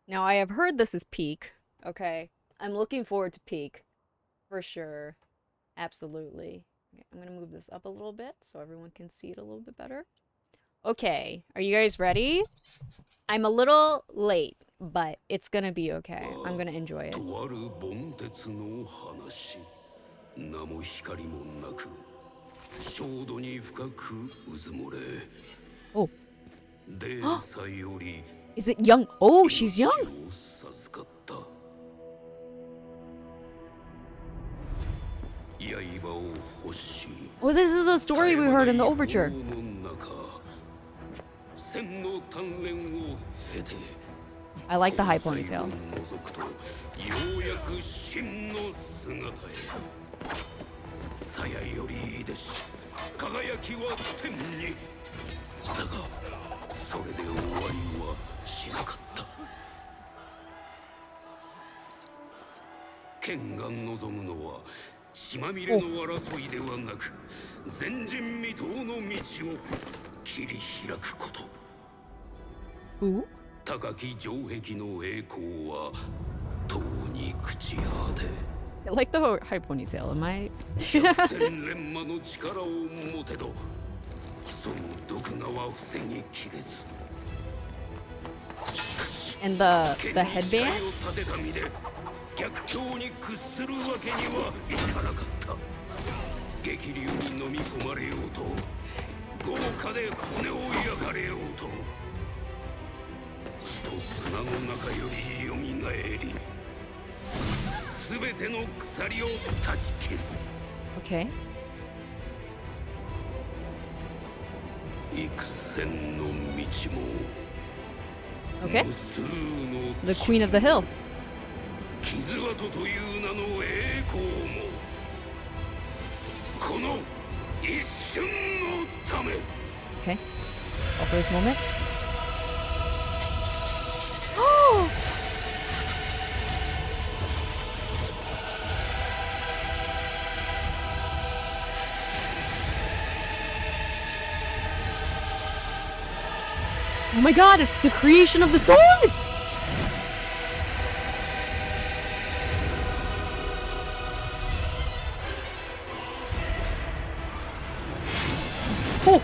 Now, I have heard this is peak. Okay. I'm looking forward to peak. For sure. Absolutely. Okay, I'm gonna move this up a little bit so everyone can see it a little bit better. Okay. Are you guys ready? I'm a little late, but it's gonna be okay. I'm gonna enjoy it. とある盆鉄の話名も光もなく焦土に深くうずもれ Oh. でさより Is it young? Oh, she's young. を授かった刃を欲し Oh, this is the story we heard in the overture. の中千の鍛錬を経て I like the high ponytail. 覗くとようやく真の姿へ鞘よりいでし輝きは天にだがそれで終わりはしなかった剣が望むのは血まみれの争いではなく前人未到の道を切り開くこと Ooh. 高き城壁の栄光はとうに朽ち果て I like the high ponytail. Am I? 千連魔の力を持てどその毒牙は防ぎきれず And the headband? 立てた身で逆境に屈するわけにはいかなかった激流に飲み込まれようと豪華で骨を焼かれようと血と砂の中よりよみがえりすべての鎖を断ち切る Okay. 幾千の道も Okay. 無数の The queen of the hill. 傷跡という名の栄光もこの一瞬のため Okay. All for this moment. Oh! Oh my god, it's the creation of the sword! Oh!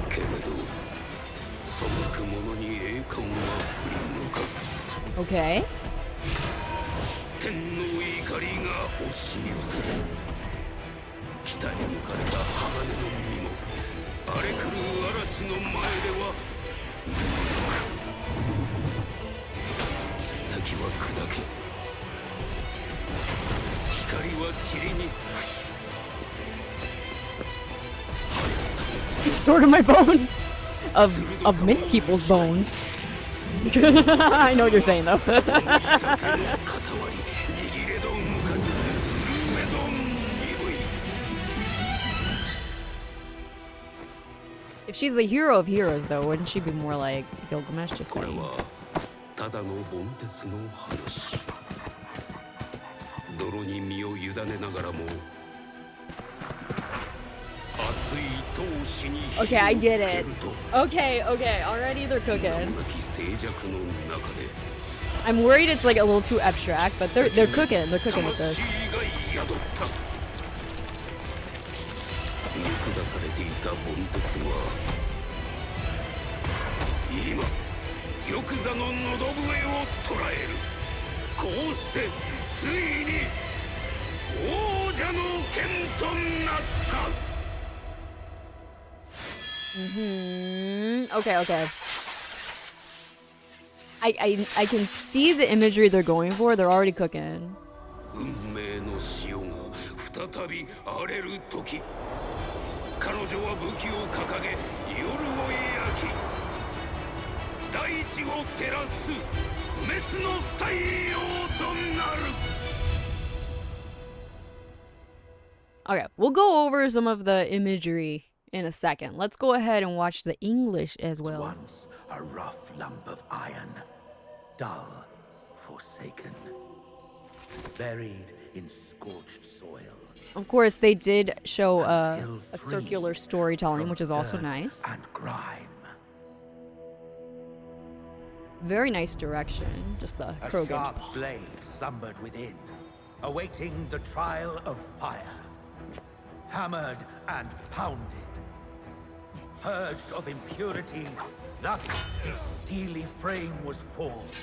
けれど背く者に栄冠は振り向かす Okay. 天の怒りが押し寄せる北へ抜かれた鋼の実も荒れ狂う嵐の前では先は砕け光は塵に Sword of my bone. Of many people's bones. I know what you're saying though. だけの塊握れど向かず震えど鈍い If she's the hero of heroes though, wouldn't she be more like Gilgamesh? Just これ saying. はただの盆鉄の話泥に身を委ねながらも熱い闘志に Okay, I get it. 火をつけると Okay, okay, already they're cooking. なき静寂の中で I'm worried it's like a little too abstract, but they're cooking. They're cooking with this. 魂が宿った見下されていた盆鉄は今玉座の喉笛を捉えるこうしてついに王者の剣となった Okay, okay. I can see the imagery they're going for. They're already cooking. 運命の潮が再び荒れる時彼女は武器を掲げ夜を焼き大地を照らす不滅の太陽となる Okay, we'll go over some of the imagery in a second. Let's go ahead and watch the English as well. Once a rough lump of iron, dull, forsaken, buried in scorched soil. Of course, they did show a circular storytelling, which is also Dirt nice. and grime. Very nice direction. Just the A Krogan. sharp blade slumbered within, awaiting the trial of fire. Hammered and pounded. Purged of impurity, thus its steely frame was formed.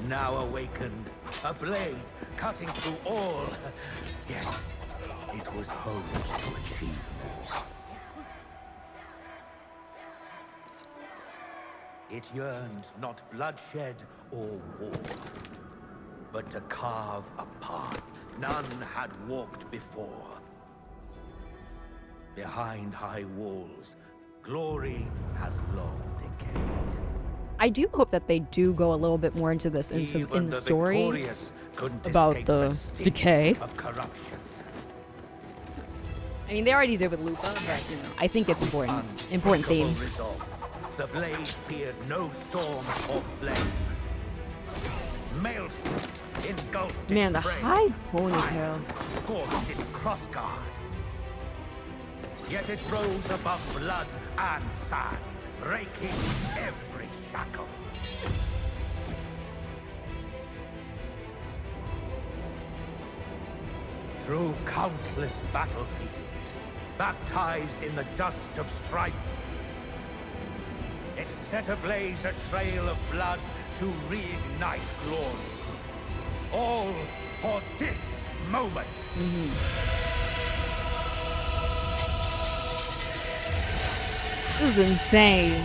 Now awakened, a blade cutting through all, yet it was honed to achieve more. It yearned not bloodshed or war, but to carve a path none had walked before. Behind high walls, glory has long decayed. I do hope that they do go a little bit more into this in the story about the decay. Of corruption. I mean, they already did with Lupa, but you know, I think it's important theme. Resolve. The blade feared no storm or flame. Maelstroms engulfed Man, the its frame. high ponytail. Fire scorched its crossguard. Yet it rose above blood and sand, breaking every shackle. Through countless battlefields, baptized in the dust of strife, it set ablaze a trail of blood to reignite glory. All for this moment. This is insane.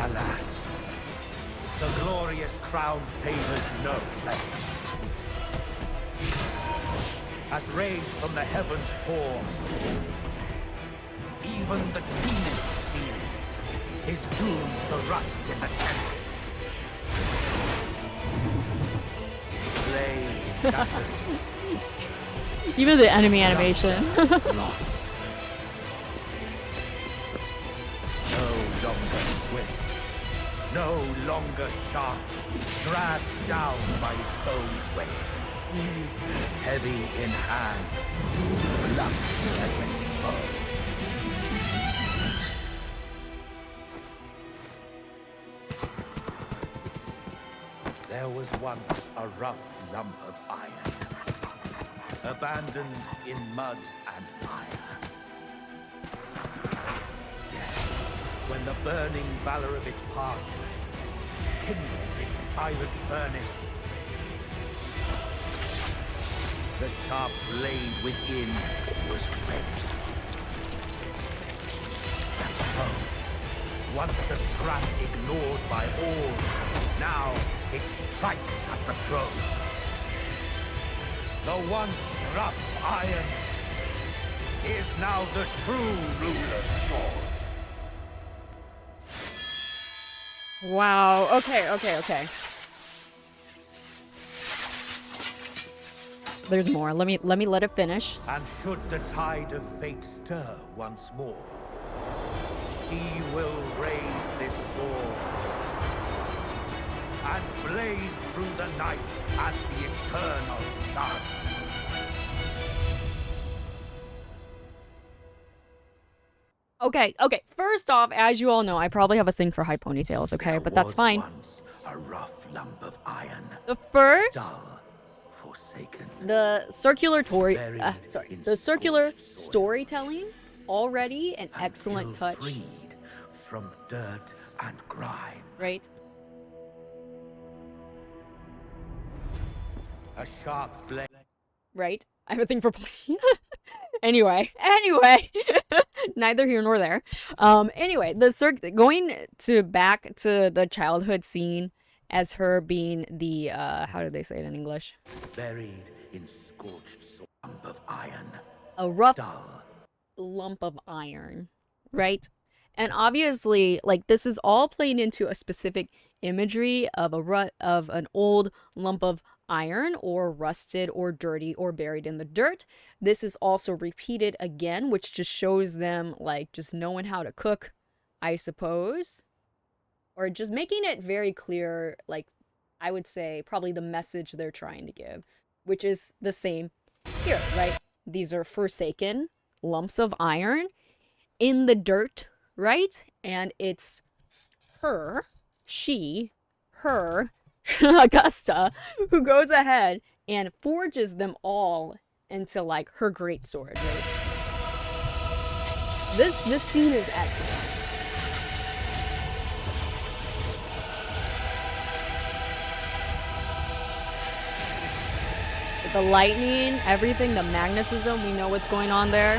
Alas, the glorious crown favors no length. As rage from the heavens pours, even the keenest steel is doomed to rust in the tempest. Blades shattered, Even the enemy animation. lost. No longer swift, no longer sharp, dragged down by its own weight. Heavy in hand, blunt against foe. There was once a rough lump of iron, abandoned in mud and mire. Yet, when the burning valor of its past kindled its silent furnace, the sharp blade within was ready. And so, once a scrap ignored by all, now it strikes at the throne. The once rough iron is now the true ruler's sword. Wow. Okay. There's more. Let me let it finish. And should the tide of fate stir once more, she will raise this sword and blaze through the night as the eternal sun. Okay. First off, as you all know, I probably have a thing for high ponytails, okay? But that's fine. Once a rough lump of iron, The first, dull, forsaken. the circular Buried circular in scorched soil. storytelling, already an and excellent touch, ill-freed from dirt and grime. right? A sharp blade. Right? I have a thing for pony. Anyway, neither here nor there. Anyway, going back to the childhood scene as her being the how do they say it in English? Buried in scorched lump of iron. A rough Dull. lump of iron, right? And obviously, like, this is all playing into a specific imagery of an old lump of iron or rusted or dirty or buried in the dirt. This is also repeated again, which just shows them like just knowing how to cook, I suppose. Or just making it very clear, like I would say probably the message they're trying to give, which is the same here, right? These are forsaken lumps of iron in the dirt, right? And it's her, Augusta, who goes ahead and forges them all into like her great sword, right? This scene is excellent. The lightning, everything, the magnetism, we know what's going on there.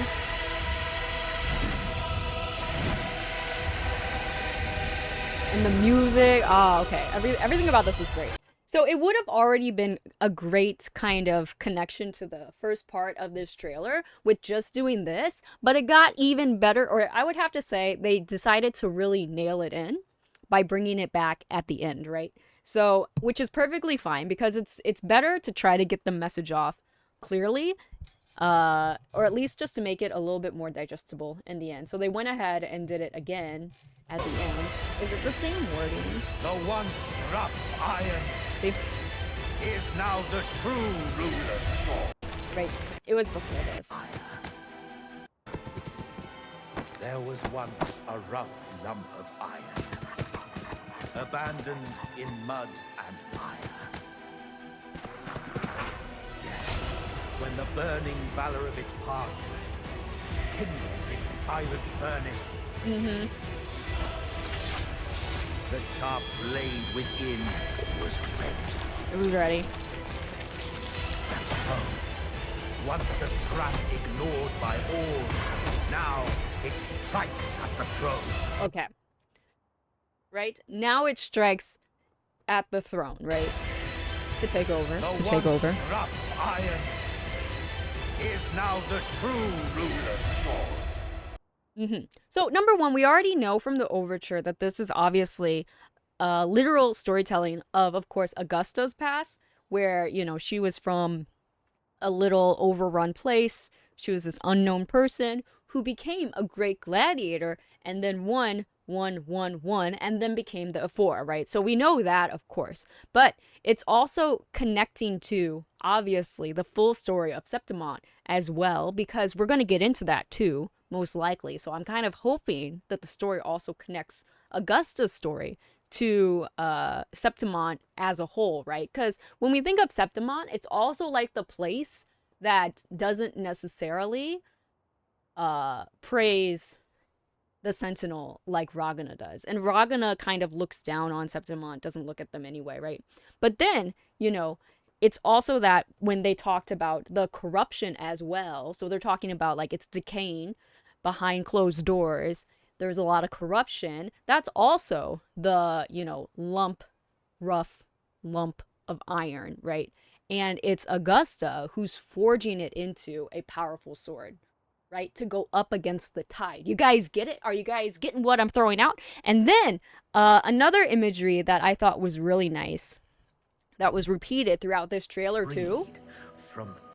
And the music, okay. Everything about this is great. So it would have already been a great kind of connection to the first part of this trailer with just doing this, but it got even better, or I would have to say they decided to really nail it in by bringing it back at the end, right? So, which is perfectly fine because it's better to try to get the message off clearly, or at least just to make it a little bit more digestible in the end. So they went ahead and did it again at the end. Is it the same wording? The once rough iron See? is now the true ruler's sword. Right. It was before this. There was once a rough lump of iron, abandoned in mud and mire. Yet, when the burning valor of its past kindled its silent furnace, the sharp blade within was ready. It was ready. And so, once a scrap ignored by all, now it strikes at the throne. Okay. Right? Now it strikes at the throne, right? To take over. The once rough iron is now the true ruler's sword. So, number one, we already know from the overture that this is obviously literal storytelling of course, Augusta's past, where, you know, she was from a little overrun place. She was this unknown person who became a great gladiator and then won, and then became the Four, right? So we know that, of course. But it's also connecting to, obviously, the full story of Septimont as well, because we're going to get into that too, most likely. So I'm kind of hoping that the story also connects Augusta's story to Septimont as a whole, right? Because when we think of Septimont, it's also like the place that doesn't necessarily praise the Sentinel like Ragana does. And Ragana kind of looks down on Septimont, doesn't look at them anyway, right? But then, you know, it's also that when they talked about the corruption as well, so they're talking about like it's decaying behind closed doors, there's a lot of corruption. That's also the, you know, rough lump of iron, right? And it's Augusta who's forging it into a powerful sword, right? To go up against the tide. You guys get it? Are you guys getting what I'm throwing out? And then another imagery that I thought was really nice that was repeated throughout this trailer too.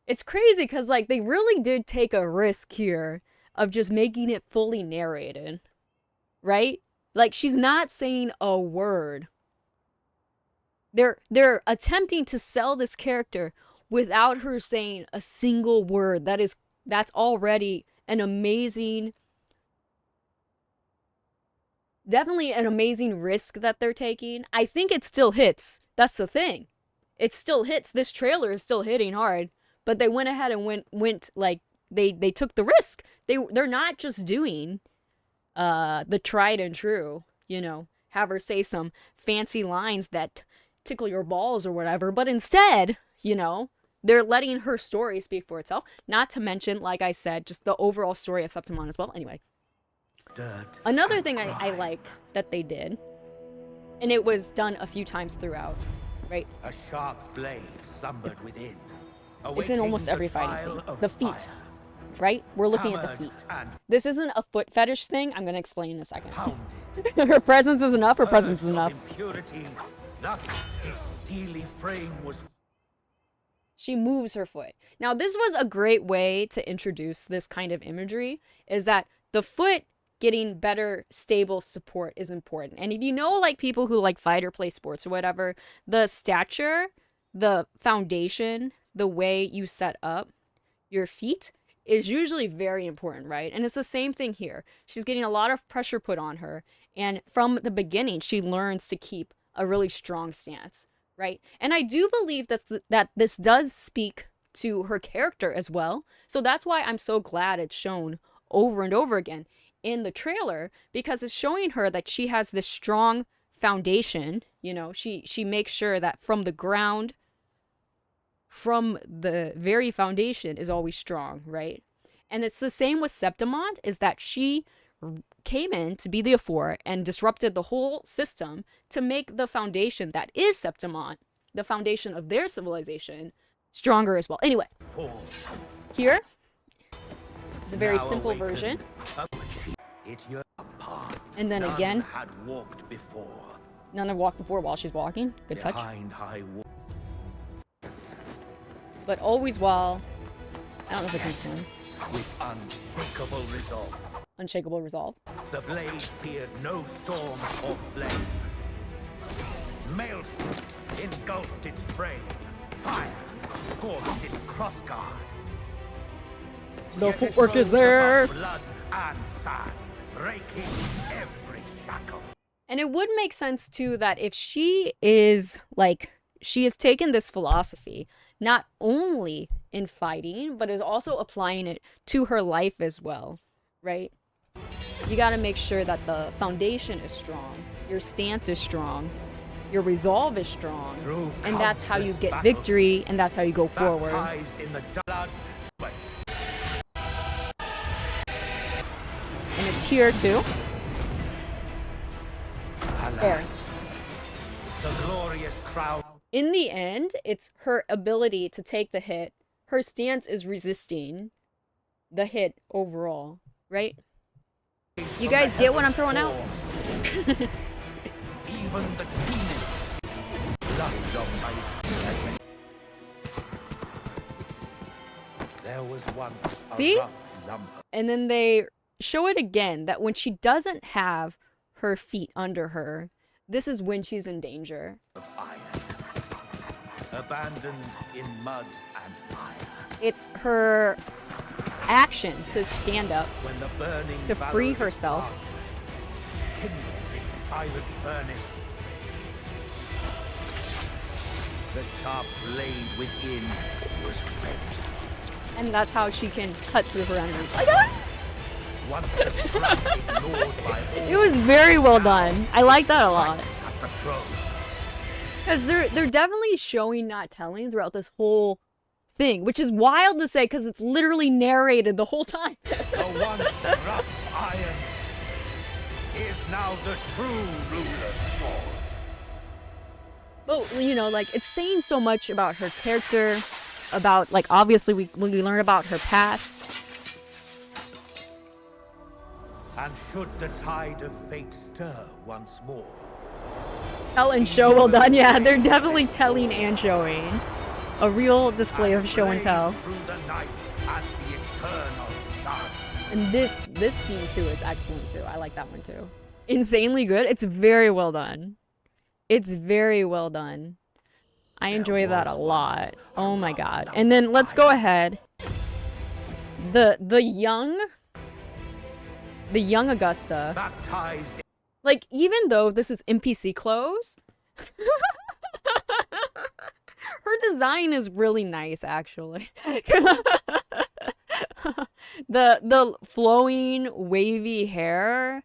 It's crazy because like they really did take a risk here of just making it fully narrated, right? Like she's not saying a word. They're attempting to sell this character without her saying a single word. That's already an amazing, definitely an amazing risk that they're taking. I think it still hits. That's the thing. It still hits. This trailer is still hitting hard, but they went ahead and went like they took the risk. They're not just doing the tried and true, you know, have her say some fancy lines that tickle your balls or whatever, but instead, you know, they're letting her story speak for itself. Not to mention, like I said, just the overall story of Septimont as well. Anyway, another thing I like that they did, and it was done a few times throughout, right? A sharp blade slumbered within. It's in almost every fighting scene. The feet, right? We're looking at the feet. This isn't a foot fetish thing. I'm going to explain in a second. Her presence is enough. Her presence is enough. Impurity, thus its steely frame was She moves her foot. Now, this was a great way to introduce this kind of imagery, is that the foot getting better stable support is important. And if you know, like, people who like fight or play sports or whatever, the stature, the foundation, the way you set up your feet is usually very important, right? And it's the same thing here. She's getting a lot of pressure put on her, and from the beginning she learns to keep a really strong stance, right? And I do believe that this does speak to her character as well. So that's why I'm so glad it's shown over and over again in the trailer, because it's showing her that she has this strong foundation. You know, she makes sure that from the ground, from the very foundation, is always strong, right? And it's the same with Septimont, is that she came in to be the Aphor and disrupted the whole system to make the foundation that is Septimont, the foundation of their civilization, stronger as well. Anyway, here is a very simple version. And then again, none have walked before while she's walking. Good touch. But always while, I don't know if it's this one. With unshakable resolve. Unshakable resolve. The blade feared no storm or flame. Maelstroms engulfed its frame. Fire scorched its crossguard. The footwork is there. Blood and sand, breaking every shackle. And it would make sense too that if she is like, she has taken this philosophy not only in fighting, but is also applying it to her life as well, right? You got to make sure that the foundation is strong, your stance is strong, your resolve is strong, and that's how you get victory, and that's how you go forward. In the blood, and it's here too. There. The glorious crown. In the end, it's her ability to take the hit. Her stance is resisting the hit overall, right? You guys get what I'm throwing out? Even the keenest there was once See? a rough lump. And then they show it again, that when she doesn't have her feet under her, this is when she's in danger. Of iron, abandoned in mud and fire. It's her action to stand up, When the burning to valor free of its herself. past kindled its silent furnace. The sharp blade within was red. and that's how she can cut through her enemies. Like that? Once the scrap ignored by all. It was very well done. I like that a lot. Fights at the throne. Because they're definitely showing, not telling, throughout this whole thing, which is wild to say because it's literally narrated the whole time. The once rough iron is now the true ruler's sword. But, you know, like, it's saying so much about her character, about, like, obviously when we learn about her past. And should the tide of fate stir once more, Tell and show well done. Yeah, they're definitely telling and showing. A real display of show and tell. through the night as the eternal sun. And this scene too is excellent too. I like that one too. Insanely good. It's very well done. It's very well done. I enjoy that a lot. Oh my god. And then let's go ahead. The young Augusta. Baptized Like, even though this is NPC clothes, her design is really nice, actually. The flowing, wavy hair,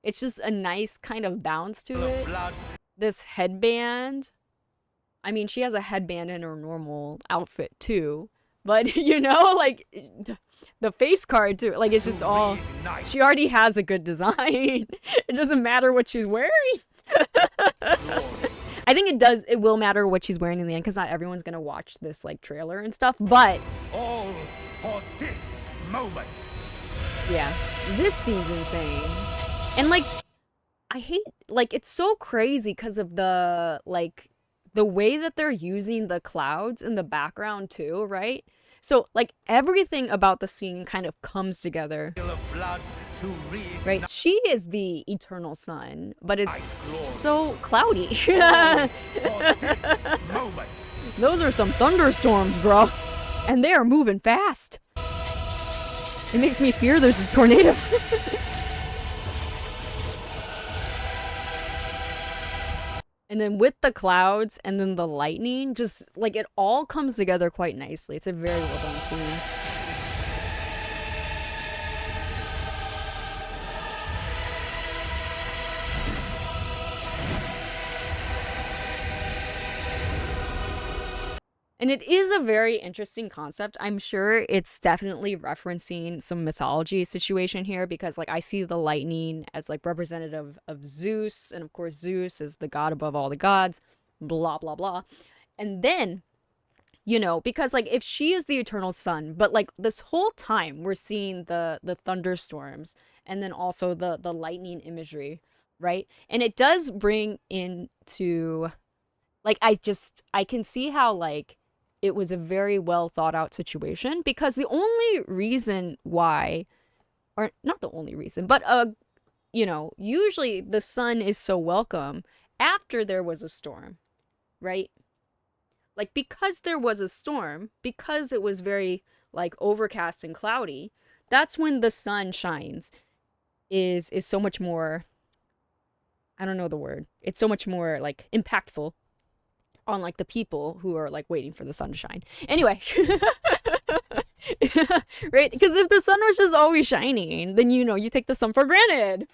it's just a nice kind of bounce to it. blood. This headband. I mean, she has a headband in her normal outfit, too. But, you know, like, the face card, too. Like, it's just all... She already has a good design. It doesn't matter what she's wearing. I think it will matter what she's wearing in the end, because not everyone's gonna watch this, like, trailer and stuff, but... All for this moment. Yeah, this scene's insane. And, like, I hate... Like, it's so crazy because of the, like, the way that they're using the clouds in the background too, right? So like everything about the scene kind of comes together. Of blood to Right? She is the eternal sun, but it's glory. so cloudy. For this moment. Those are some thunderstorms, bro. And they are moving fast. It makes me fear there's a tornado. And then with the clouds and then the lightning, just like it all comes together quite nicely. It's a very well done scene. And it is a very interesting concept. I'm sure it's definitely referencing some mythology situation here because like I see the lightning as like representative of Zeus, and of course Zeus is the god above all the gods, blah blah blah. And then, you know, because like if she is the eternal sun, but like this whole time we're seeing the thunderstorms and then also the lightning imagery, right? And it does bring into like I can see how like it was a very well thought out situation because the only reason why, or not the only reason, but you know, usually the sun is so welcome after there was a storm, right? Like because there was a storm, because it was very like overcast and cloudy, that's when the sun shines is so much more, I don't know the word. It's so much more like impactful on like the people who are like waiting for the sun to shine. Anyway, right? Because if the sun was just always shining, then you know you take the sun for granted.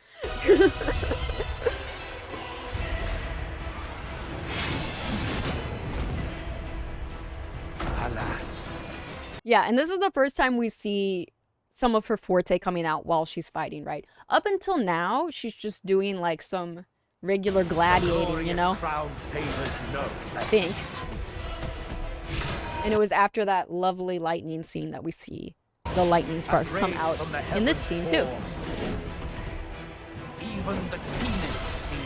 Alas. Yeah, and this is the first time we see some of her forte coming out while she's fighting, right? Up until now, she's just doing like some regular gladiating, you know? Crown favors no. I think. And it was after that lovely lightning scene that we see the lightning sparks come out in this scene too. Even the keenest steel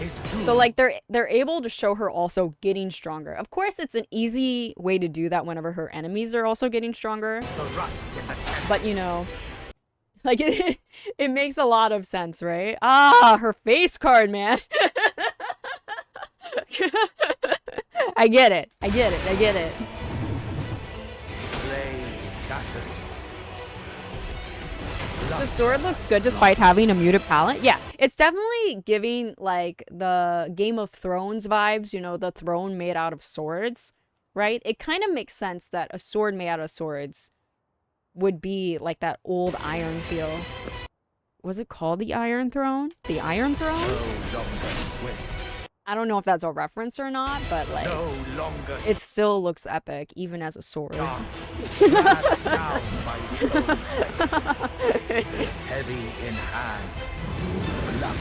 is doomed. So like they're able to show her also getting stronger. Of course, it's an easy way to do that whenever her enemies are also getting stronger. to rust in the tent. But you know, like it makes a lot of sense, right? Ah, her face card, man. I get it. I get it. I get it. Blade shattered. The sword looks good despite having a muted palette. Yeah, it's definitely giving like the Game of Thrones vibes, you know, the throne made out of swords, right? It kind of makes sense that a sword made out of swords would be like that old iron feel. Was it called the Iron Throne? The Iron Throne? No longer swift. I don't know if that's a reference or not, but like No longer it still looks epic even as a sword. dark. Dragged down by its own weight. Heavy in hand. Blunt.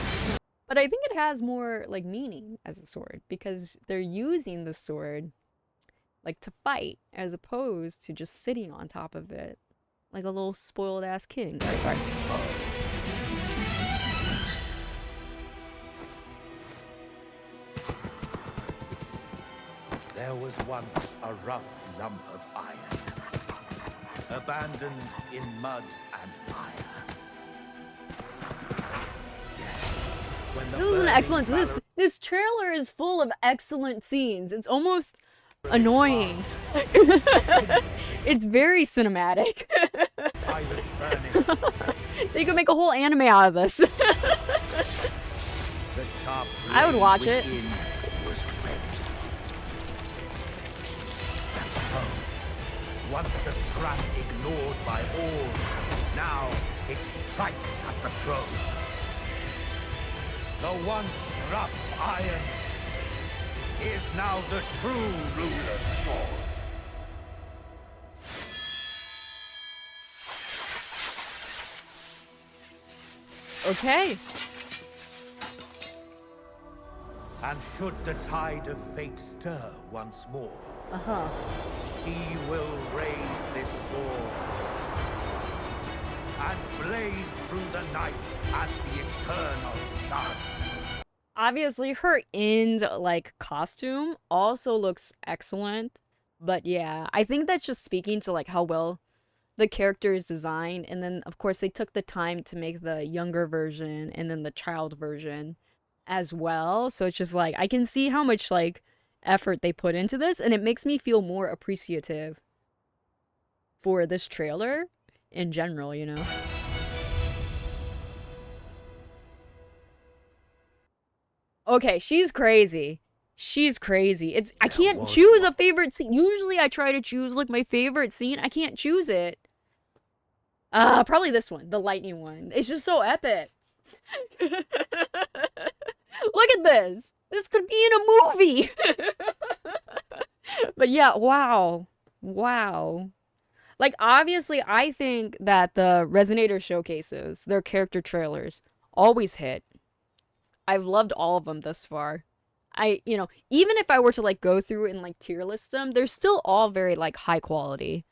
But I think it has more like meaning as a sword because they're using the sword like to fight as opposed to just sitting on top of it like a little spoiled ass king. Sorry. There was once a rough lump of iron, abandoned in mud and mire. Yet, when the This is an burning excellent. valor This trailer is full of excellent scenes. It's almost annoying. It's very cinematic. private furnace, They could make a whole anime out of this. the sharp I would blade watch it. within was red. And so, once a scrap ignored by all, now it strikes at the throne. The once rough iron is now the true ruler's sword. Okay. And should the tide of fate stir once more, Uh-huh. she will raise this sword and blaze through the night as the eternal sun. obviously her end like costume also looks excellent. But yeah, I think that's just speaking to like how well the character is designed, and then of course they took the time to make the younger version and then the child version as well. So it's just like I can see how much like effort they put into this, and it makes me feel more appreciative for this trailer in general, you know. Okay, she's crazy. She's crazy. It's I can't choose a favorite scene. Usually I try to choose like my favorite scene. I can't choose it. Probably this one, the lightning one. It's just so epic. Look at this. This could be in a movie. But yeah, wow. Wow. Like obviously I think that the Resonator showcases, their character trailers, always hit. I've loved all of them thus far. Even if I were to like go through and like tier list them, they're still all very like high quality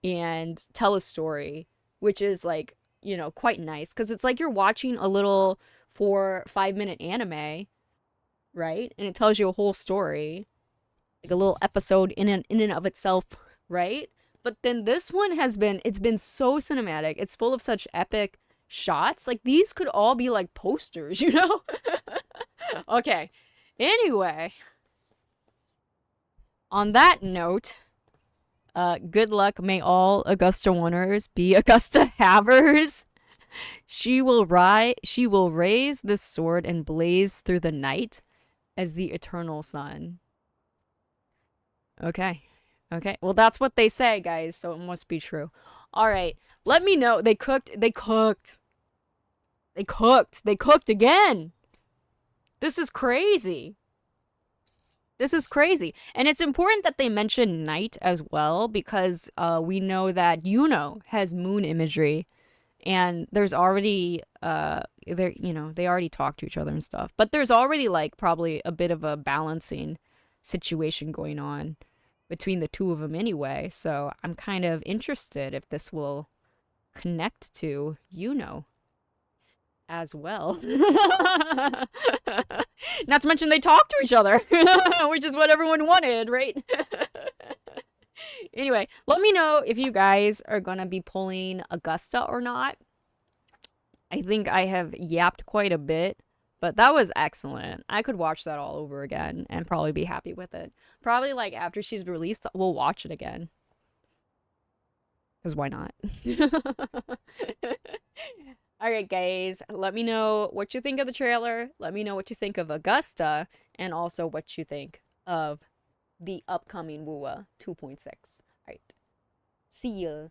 and tell a story, which is like, quite nice because it's like you're watching a little 4-5 minute anime, right? And it tells you a whole story, like a little episode in and of itself, right? But then this one it's been so cinematic. It's full of such epic shots. Like these could all be like posters, you know? Okay. Anyway, on that note, good luck. May all Augusta winners be Augusta havers. She will raise this sword and blaze through the night as the eternal sun. Okay. Okay. Well, that's what they say, guys, so it must be true. All right. Let me know. They cooked again. This is crazy. This is crazy. And it's important that they mention night as well because we know that Yuno has moon imagery and there's already they already talk to each other and stuff. But there's already like probably a bit of a balancing situation going on between the two of them anyway. So I'm kind of interested if this will connect to Yuno as well. Not to mention they talk to each other, which is what everyone wanted, right? Anyway, let me know if you guys are gonna be pulling Augusta or not. I think I have yapped quite a bit, but that was excellent. I could watch that all over again and probably be happy with it. Probably like after she's released, we'll watch it again. Because why not? Alright, guys, let me know what you think of the trailer. Let me know what you think of Augusta, and also what you think of the upcoming WuWa 2.6. Alright, see ya.